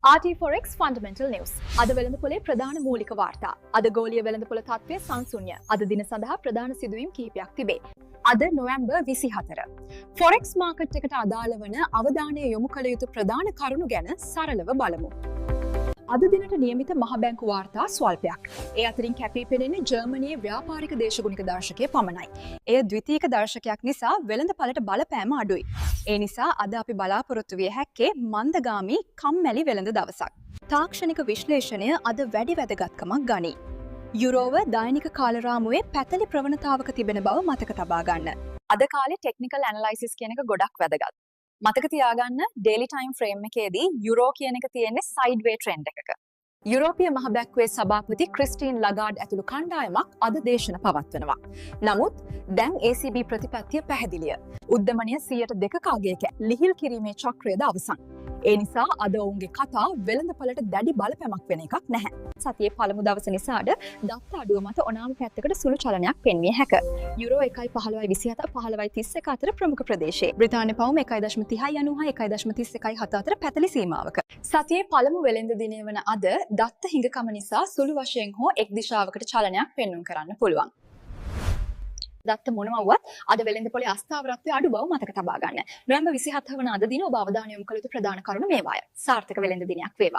RT4X Fundamental News. අද වෙළඳපොලේ ප්‍රධාන මූලික වාර්තා. අද ගෝලීය වෙළඳපොළ තත්ත්වය සංසුන්ය. අද දින සඳහා ප්‍රධාන සිදුවීම් කිහිපයක් තිබේ. අද නොවැම්බර් 24. ෆොරෙක්ස් මාකට් එකට අදාළ වන අවධානය යොමු කළ යුතු ප්‍රධාන කරුණු ගැන සරලව බලමු. අද දිනට නියමිත මහ බැංකු වාර්තා ස්වල්පයක්. ඒ අතරින් කැපී පෙනෙන්නේ ජර්මනියේ ව්‍යාපාරික දේශගුණික දර්ශකය පමණයි. එය ද්විතීයික දර්ශකයක් නිසා වෙළඳපළට බලපෑම අඩුයි. ඒ නිසා අද අපි බලාපොරොත්තු විය හැක්කේ මන්දගාමී කම්මැලි වෙළඳ දවසක්. තාක්ෂණික විශ්ලේෂණය අද වැඩි වැදගත්කමක් ගනී. යුරෝව දෛනික කාලරාමුවේ පැතලි ප්‍රවණතාවක තිබෙන බව මතක තබා ගන්න. අද කාලේ ටෙක්නිකල් ඇනලයිසිස් කියන එක ගොඩක් වැදගත්. මතක තියාගන්න ඩේලි ටයිම් ෆ්‍රේම් එකේදී යුරෝ කියන එක තියෙන්නේ සයිඩ්වේ ට්‍රෙන්ඩ් එකක. යුරෝපීය මහ බැංකුවේ සභාපති ක්‍රිස්ටීන් ලගාඩ් ඇතුළු කණ්ඩායමක් අද දේශන පවත්වනවා. නමුත් දැන් ECB ප්‍රතිපත්තිය පැහැදිලිය. උද්දමනය 102ක අගයක ලිහිල් කිරීමේ චක්‍රයද අවසන්. ඒ නිසා අද ඔවුන්ගේ කතා වෙළඳපළට දැඩි බලපෑමක් වෙන එකක් නැහැ. සතියේ පළමු දවස නිසාද දත්ත අඩුව මත ඔනාම පැත්තකට සුළු චලනයක් පෙන්විය හැක. යුරෝ 1.1527 15.31 අතර ප්‍රමුඛ ප්‍රදේශයේ. බ්‍රිතාන්‍ය පවුම 1.30 1.31 අතර පැතලි සීමාවක. සතියේ පළමු වෙළඳ දිනය වන අද දත්ත හිඟකම නිසා සුළු වශයෙන් හෝ එක් දිශාවකට චලනයක් පෙන්වුම් කරන්න පුළුවන්. දත්ත මොනවා වුවත් අද වෙළඳපොලේ අස්ථාවරත්වයේ අඩු බව මතක තබා ගන්න. නොවැම්බර් 27 වන අද දින ඔබ අවධානය යොමු කළ යුතු ප්‍රධාන කරුණු මේවාය. සාර්ථක වෙළඳ දිනයක් වේවා.